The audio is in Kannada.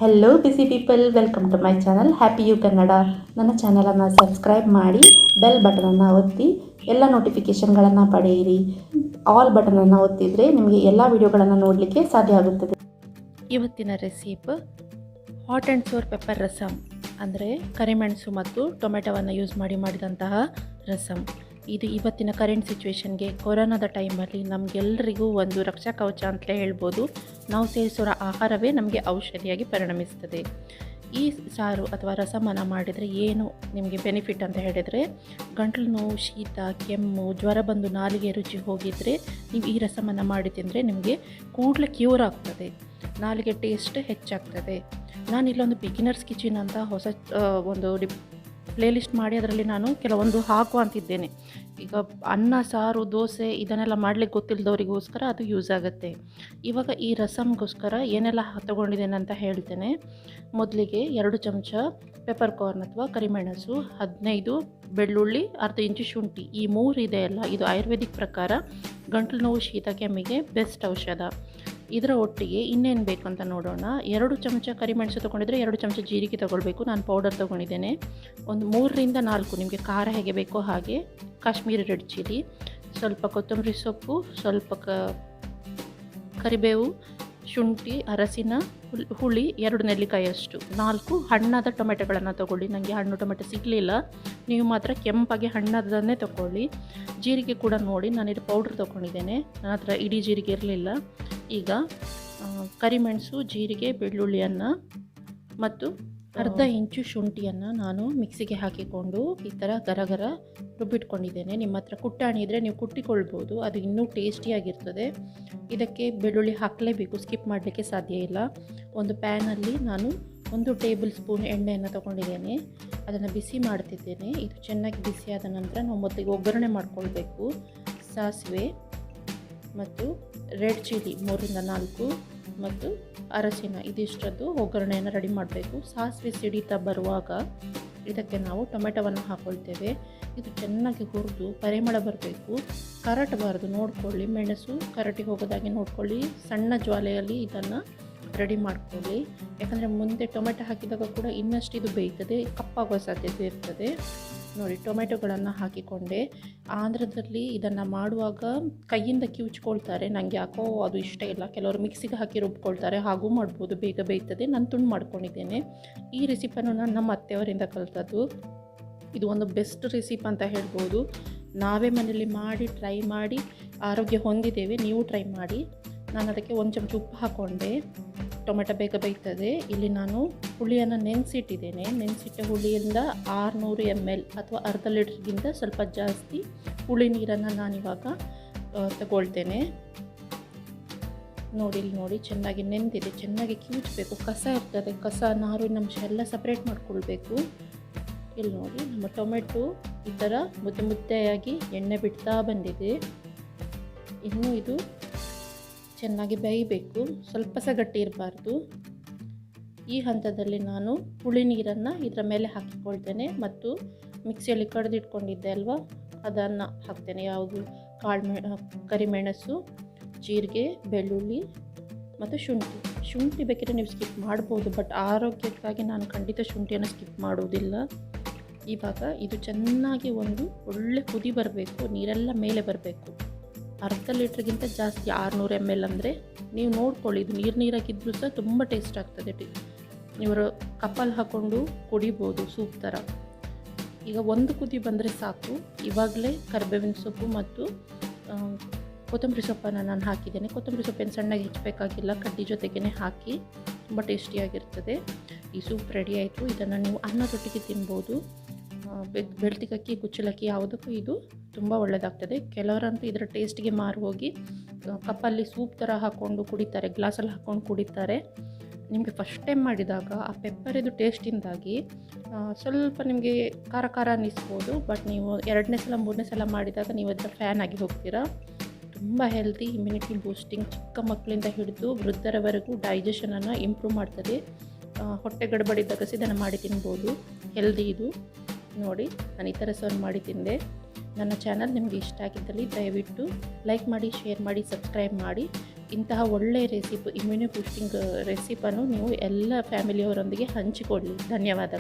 Hello busy people, welcome to my channel happy you Kannada. ನನ್ನ ಚಾನಲನ್ನು ಸಬ್ಸ್ಕ್ರೈಬ್ ಮಾಡಿ ಬೆಲ್ ಬಟನನ್ನು ಒತ್ತಿ ಎಲ್ಲ ನೋಟಿಫಿಕೇಷನ್ಗಳನ್ನು ಪಡೆಯಿರಿ. ಆಲ್ ಬಟನನ್ನು ಒತ್ತಿದರೆ ನಿಮಗೆ ಎಲ್ಲ ವಿಡಿಯೋಗಳನ್ನು ನೋಡಲಿಕ್ಕೆ ಸಾಧ್ಯ ಆಗುತ್ತದೆ. ಇವತ್ತಿನ recipe hot and sour pepper rasam, ಅಂದರೆ ಕರಿಮೆಣಸು ಮತ್ತು ಟೊಮೆಟೊವನ್ನು ಯೂಸ್ ಮಾಡಿದಂತಹ ರಸಮ್. ಇದು ಇವತ್ತಿನ ಕರೆಂಟ್ ಸಿಚುವೇಶನ್ಗೆ, ಕೊರೋನಾದ ಟೈಮಲ್ಲಿ ನಮಗೆಲ್ಲರಿಗೂ ಒಂದು ರಕ್ಷಾ ಕವಚ ಅಂತಲೇ ಹೇಳ್ಬೋದು. ನಾವು ಸೇವಿಸೋ ಆಹಾರವೇ ನಮಗೆ ಔಷಧಿಯಾಗಿ ಪರಿಣಮಿಸ್ತದೆ. ಈ ಸಾರು ಅಥವಾ ರಸಮನ್ನು ಮಾಡಿದರೆ ಏನು ನಿಮಗೆ ಬೆನಿಫಿಟ್ ಅಂತ ಹೇಳಿದರೆ, ಗಂಟಲು ನೋವು, ಶೀತ, ಕೆಮ್ಮು, ಜ್ವರ ಬಂದು ನಾಲಿಗೆ ರುಚಿ ಹೋಗಿದ್ದರೆ ನೀವು ಈ ರಸಮನ್ನು ಮಾಡಿ ತಿಂದರೆ ನಿಮಗೆ ಕೂಡಲೇ ಕ್ಯೂರ್ ಆಗ್ತದೆ, ನಾಲಿಗೆ ಟೇಸ್ಟ್ ಹೆಚ್ಚಾಗ್ತದೆ. ನಾನಿಲ್ಲೊಂದು ಬಿಗಿನರ್ಸ್ ಕಿಚನ್ ಅಂತ ಹೊಸ ಒಂದು ಪ್ಲೇಲಿಸ್ಟ್ ಮಾಡಿ ಅದರಲ್ಲಿ ನಾನು ಕೆಲವೊಂದು ಹಾಕುವಂತಿದ್ದೇನೆ. ಈಗ ಅನ್ನ, ಸಾರು, ದೋಸೆ ಇದನ್ನೆಲ್ಲ ಮಾಡಲಿಕ್ಕೆ ಗೊತ್ತಿಲ್ಲದವರಿಗೋಸ್ಕರ ಅದು ಯೂಸ್ ಆಗುತ್ತೆ. ಇವಾಗ ಈ ರಸಮ್ಗೋಸ್ಕರ ಏನೆಲ್ಲ ತಗೊಂಡಿದ್ದೇನೆ ಅಂತ ಹೇಳ್ತೇನೆ. ಮೊದಲಿಗೆ 2 ಚಮಚ ಪೆಪ್ಪರ್ ಕಾರ್ನ್ ಅಥವಾ ಕರಿಮೆಣಸು, 15 ಬೆಳ್ಳುಳ್ಳಿ, ಅರ್ಧ ಇಂಚು ಶುಂಠಿ. ಈ 3 ಇದೆಯಲ್ಲ, ಇದು ಆಯುರ್ವೇದಿಕ್ ಪ್ರಕಾರ ಗಂಟಲು ನೋವು, ಶೀತ, ಕೆಮ್ಮಿಗೆ ಬೆಸ್ಟ್ ಔಷಧ. ಇದರ ಒಟ್ಟಿಗೆ ಇನ್ನೇನು ಬೇಕು ಅಂತ ನೋಡೋಣ. 2 ಚಮಚ ಕರಿಮೆಣಸು ತೊಗೊಂಡಿದ್ರೆ 2 ಚಮಚ ಜೀರಿಗೆ ತೊಗೊಳ್ಬೇಕು. ನಾನು ಪೌಡರ್ ತೊಗೊಂಡಿದ್ದೇನೆ. ಒಂದು 3 ರಿಂದ 4 ನಿಮಗೆ ಖಾರ ಹೇಗೆ ಬೇಕೋ ಹಾಗೆ ಕಾಶ್ಮೀರಿ ರೆಡ್ ಚಿಲ್ಲಿ, ಸ್ವಲ್ಪ ಕೊತ್ತಂಬರಿ ಸೊಪ್ಪು, ಸ್ವಲ್ಪ ಕರಿಬೇವು, ಶುಂಠಿ, ಅರಸಿನ ಹುಳಿ, 2 ನೆಲ್ಲಿಕಾಯಿಯಷ್ಟು, 4 ಹಣ್ಣಾದ ಟೊಮೆಟೊಗಳನ್ನು ತೊಗೊಳ್ಳಿ. ನನಗೆ ಹಣ್ಣು ಟೊಮೆಟೊ ಸಿಗಲಿಲ್ಲ, ನೀವು ಮಾತ್ರ ಕೆಂಪಾಗಿ ಹಣ್ಣಾದನ್ನೇ ತೊಗೊಳ್ಳಿ. ಜೀರಿಗೆ ಕೂಡ ನೋಡಿ, ನಾನಿದು ಪೌಡ್ರ್ ತೊಗೊಂಡಿದ್ದೇನೆ, ನನ್ನ ಹತ್ರ ಇಡೀ ಜೀರಿಗೆ ಇರಲಿಲ್ಲ. ಈಗ ಕರಿಮೆಣಸು, ಜೀರಿಗೆ, ಬೆಳ್ಳುಳ್ಳಿಯನ್ನು ಮತ್ತು ಅರ್ಧ ಇಂಚು ಶುಂಠಿಯನ್ನು ನಾನು ಮಿಕ್ಸಿಗೆ ಹಾಕಿಕೊಂಡು ಈ ಥರ ಗರಗರ ರುಬ್ಬಿಟ್ಕೊಂಡಿದ್ದೇನೆ. ನಿಮ್ಮ ಹತ್ರ ಕುಟ್ಟಾಣಿ ಇದ್ದರೆ ನೀವು ಕುಟ್ಟಿಕೊಳ್ಬೋದು, ಅದು ಇನ್ನೂ ಟೇಸ್ಟಿಯಾಗಿರ್ತದೆ. ಇದಕ್ಕೆ ಬೆಳ್ಳುಳ್ಳಿ ಹಾಕಲೇಬೇಕು, ಸ್ಕಿಪ್ ಮಾಡಲಿಕ್ಕೆ ಸಾಧ್ಯ ಇಲ್ಲ. ಒಂದು ಪ್ಯಾನಲ್ಲಿ ನಾನು 1 ಟೇಬಲ್ ಸ್ಪೂನ್ ಎಣ್ಣೆಯನ್ನು ತೊಗೊಂಡಿದ್ದೇನೆ, ಅದನ್ನು ಬಿಸಿ ಮಾಡ್ತಿದ್ದೇನೆ. ಇದು ಚೆನ್ನಾಗಿ ಬಿಸಿಯಾದ ನಂತರ ನಾವು ಮೊದಲಿಗೆ ಒಗ್ಗರಣೆ ಮಾಡಿಕೊಳ್ಬೇಕು. ಸಾಸಿವೆ ಮತ್ತು ರೆಡ್ ಚಿಲ್ಲಿ 3 ರಿಂದ 4 ಮತ್ತು ಅರಸಿನ ಇದಿಷ್ಟದ್ದು ಒಗ್ಗರಣೆಯನ್ನು ರೆಡಿ ಮಾಡಬೇಕು. ಸಾಸಿವೆ ಸಿಡಿತಾ ಬರುವಾಗ ಇದಕ್ಕೆ ನಾವು ಟೊಮೆಟೊವನ್ನು ಹಾಕ್ಕೊಳ್ತೇವೆ. ಇದು ಚೆನ್ನಾಗಿ ಹುರಿದು ಪರಿಮಳ ಬರಬೇಕು, ಕರಟಬಾರ್ದು ನೋಡ್ಕೊಳ್ಳಿ. ಮೆಣಸು ಕರಟಿ ಹೋಗೋದಾಗಿ ನೋಡ್ಕೊಳ್ಳಿ. ಸಣ್ಣ ಜ್ವಾಲೆಯಲ್ಲಿ ಇದನ್ನು ರೆಡಿ ಮಾಡ್ಕೊಳ್ಳಿ, ಯಾಕಂದರೆ ಮುಂದೆ ಟೊಮೆಟೊ ಹಾಕಿದಾಗ ಕೂಡ ಇನ್ನಷ್ಟು ಇದು ಬೇಯ್ತದೆ, ಕಪ್ಪಾಗುವ ಸಾಧ್ಯತೆ ಇರ್ತದೆ. ನೋಡಿ, ಟೊಮೆಟೊಗಳನ್ನು ಹಾಕಿಕೊಂಡೆ. ಆಂಧ್ರದಲ್ಲಿ ಇದನ್ನು ಮಾಡುವಾಗ ಕೈಯಿಂದ ಕಿವುಚ್ಕೊಳ್ತಾರೆ, ನನಗೆ ಯಾಕೋ ಅದು ಇಷ್ಟ ಇಲ್ಲ. ಕೆಲವರು ಮಿಕ್ಸಿಗೆ ಹಾಕಿ ರುಬ್ಕೊಳ್ತಾರೆ, ಹಾಗೂ ಮಾಡ್ಬೋದು, ಬೇಗ ಬೇಯ್ತದೆ. ನಾನು ತುಂಡು ಮಾಡ್ಕೊಂಡಿದ್ದೇನೆ. ಈ ರೆಸಿಪನ್ನು ನಾನು ನಮ್ಮ ಅತ್ತೆಯವರಿಂದ ಕಲಿತದ್ದು. ಇದು ಒಂದು ಬೆಸ್ಟ್ ರೆಸಿಪಿ ಅಂತ ಹೇಳ್ಬೋದು. ನಾವೇ ಮನೆಯಲ್ಲಿ ಮಾಡಿ ಟ್ರೈ ಮಾಡಿ ಆರೋಗ್ಯ ಹೊಂದಿದ್ದೇವೆ, ನೀವು ಟ್ರೈ ಮಾಡಿ. ನಾನು ಅದಕ್ಕೆ 1 ಚಮಚ ಉಪ್ಪು ಹಾಕ್ಕೊಂಡೆ. ಟೊಮೆಟೊ ಬೇಗ ಬೇಯ್ತದೆ. ಇಲ್ಲಿ ನಾನು ಹುಳಿಯನ್ನು ನೆನೆಸಿಟ್ಟಿದ್ದೇನೆ. ನೆನೆಸಿಟ್ಟ ಹುಳಿಯಿಂದ 600 ml ಅಥವಾ ಅರ್ಧ ಲೀಟ್ರ್ಗಿಂತ ಸ್ವಲ್ಪ ಜಾಸ್ತಿ ಹುಳಿ ನೀರನ್ನು ನಾನಿವಾಗ ತಗೊಳ್ತೇನೆ. ಇಲ್ಲಿ ನೋಡಿ, ಚೆನ್ನಾಗಿ ನೆಂದಿದೆ. ಚೆನ್ನಾಗಿ ಕಿವುಚಬೇಕು, ಕಸ ಇರ್ತದೆ, ಕಸ, ನಾರಿನ ಅಂಶ ಎಲ್ಲ ಸಪ್ರೇಟ್ ಮಾಡ್ಕೊಳ್ಬೇಕು. ಇಲ್ಲಿ ನೋಡಿ, ನಮ್ಮ ಟೊಮೆಟೊ ಈ ಥರ ಮುದ್ದೆ ಮುದ್ದೆಯಾಗಿ ಎಣ್ಣೆ ಬಿಡ್ತಾ ಬಂದಿದೆ. ಇನ್ನು ಇದು ಚೆನ್ನಾಗಿ ಬೇಯಬೇಕು, ಸ್ವಲ್ಪ ಸಹ ಗಟ್ಟಿ ಇರಬಾರ್ದು. ಈ ಹಂತದಲ್ಲಿ ನಾನು ಹುಳಿ ನೀರನ್ನು ಇದರ ಮೇಲೆ ಹಾಕಿಕೊಳ್ತೇನೆ ಮತ್ತು ಮಿಕ್ಸಿಯಲ್ಲಿ ಕಡಿದಿಟ್ಕೊಂಡಿದ್ದೆ ಅಲ್ವಾ, ಅದನ್ನು ಹಾಕ್ತೇನೆ. ಯಾವುದು ಕರಿಮೆಣಸು, ಜೀರಿಗೆ, ಬೆಳ್ಳುಳ್ಳಿ ಮತ್ತು ಶುಂಠಿ ಬೇಕಿದ್ರೆ ನೀವು ಸ್ಕಿಪ್ ಮಾಡ್ಬೋದು, ಬಟ್ ಆರೋಗ್ಯಕ್ಕಾಗಿ ನಾನು ಖಂಡಿತ ಶುಂಠಿಯನ್ನು ಸ್ಕಿಪ್ ಮಾಡುವುದಿಲ್ಲ. ಇವಾಗ ಇದು ಚೆನ್ನಾಗಿ ಒಂದು ಒಳ್ಳೆ ಕುದಿ ಬರಬೇಕು, ನೀರೆಲ್ಲ ಮೇಲೆ ಬರಬೇಕು. ಅರ್ಧ ಲೀಟ್ರ್ಗಿಂತ ಜಾಸ್ತಿ 600 ml ಅಂದರೆ ನೀವು ನೋಡ್ಕೊಳ್ಳಿ. ಇದು ನೀರಾಗಿದ್ದರೂ ಸಹ ತುಂಬ ಟೇಸ್ಟ್ ಆಗ್ತದೆ. ನೀವು ಕಪ್ಪಲ್ಲಿ ಹಾಕ್ಕೊಂಡು ಕುಡಿಬೋದು, ಸೂಪ್ ಥರ. ಈಗ 1 ಕುದಿ ಬಂದರೆ ಸಾಕು. ಇವಾಗಲೇ ಕರಿಬೇವಿನ ಸೊಪ್ಪು ಮತ್ತು ಕೊತ್ತಂಬರಿ ಸೊಪ್ಪನ್ನು ನಾನು ಹಾಕಿದ್ದೇನೆ. ಕೊತ್ತಂಬರಿ ಸೊಪ್ಪೇನು ಸಣ್ಣಗೆ ಹೆಚ್ಚಬೇಕಾಗಿಲ್ಲ, ಕಡ್ಡಿ ಜೊತೆಗೇ ಹಾಕಿ, ತುಂಬ ಟೇಸ್ಟಿಯಾಗಿರ್ತದೆ. ಈ ಸೂಪ್ ರೆಡಿ ಆಯಿತು. ಇದನ್ನು ನೀವು ಅನ್ನದೊಟ್ಟಿಗೆ ತಿನ್ಬೋದು. ಬೆಳ್ತಿಗಕ್ಕಿ, ಕುಚ್ಚಲಕ್ಕಿ ಯಾವುದಕ್ಕೂ ಇದು ತುಂಬ ಒಳ್ಳೆಯದಾಗ್ತದೆ. ಕೆಲವರಂತೂ ಇದರ ಟೇಸ್ಟ್ಗೆ ಮಾರು ಹೋಗಿ ಕಪ್ಪಲ್ಲಿ ಸೂಪ್ ಥರ ಹಾಕ್ಕೊಂಡು ಕುಡಿತಾರೆ, ಗ್ಲಾಸಲ್ಲಿ ಹಾಕ್ಕೊಂಡು ಕುಡಿತಾರೆ. ನಿಮಗೆ ಫಸ್ಟ್ ಟೈಮ್ ಮಾಡಿದಾಗ ಆ ಪೆಪ್ಪರಿದು ಟೇಸ್ಟಿಂದಾಗಿ ಸ್ವಲ್ಪ ನಿಮಗೆ ಖಾರ ಖಾರ ಅನ್ನಿಸ್ಬೋದು, ಬಟ್ ನೀವು 2ನೇ ಸಲ 3ನೇ ಸಲ ಮಾಡಿದಾಗ ನೀವು ಅದರ ಫ್ಯಾನ್ ಆಗಿ ಹೋಗ್ತೀರಾ. ತುಂಬ ಹೆಲ್ದಿ, ಇಮ್ಯುನಿಟಿ ಬೂಸ್ಟಿಂಗ್, ಚಿಕ್ಕ ಮಕ್ಕಳಿಂದ ಹಿಡಿದು ವೃದ್ಧರವರೆಗೂ ಡೈಜೆಷನನ್ನು ಇಂಪ್ರೂವ್ ಮಾಡ್ತದೆ. ಹೊಟ್ಟೆ ಗಡಬಡಿದ್ದಾಗ ಇದನ್ನು ಮಾಡಿ ತಿನ್ಬೋದು, ಹೆಲ್ದಿ ಇದು. ನೋಡಿ, ನಾನು ಈ ಥರ ಸರ್ವ್ ಮಾಡಿ ತಿಂದೆ. ನನ್ನ ಚಾನಲ್ ನಿಮಗೆ ಇಷ್ಟ ಆಗಿದ್ದಲ್ಲಿ ದಯವಿಟ್ಟು ಲೈಕ್ ಮಾಡಿ, ಶೇರ್ ಮಾಡಿ, ಸಬ್ಸ್ಕ್ರೈಬ್ ಮಾಡಿ. ಇಂತಹ ಒಳ್ಳೆಯ ಇಮ್ಯುನಿ ಬೂಸ್ಟಿಂಗ್ ರೆಸಿಪನ್ನು ನೀವು ಎಲ್ಲ ಫ್ಯಾಮಿಲಿಯವರೊಂದಿಗೆ ಹಂಚಿಕೊಳ್ಳಿ. ಧನ್ಯವಾದ.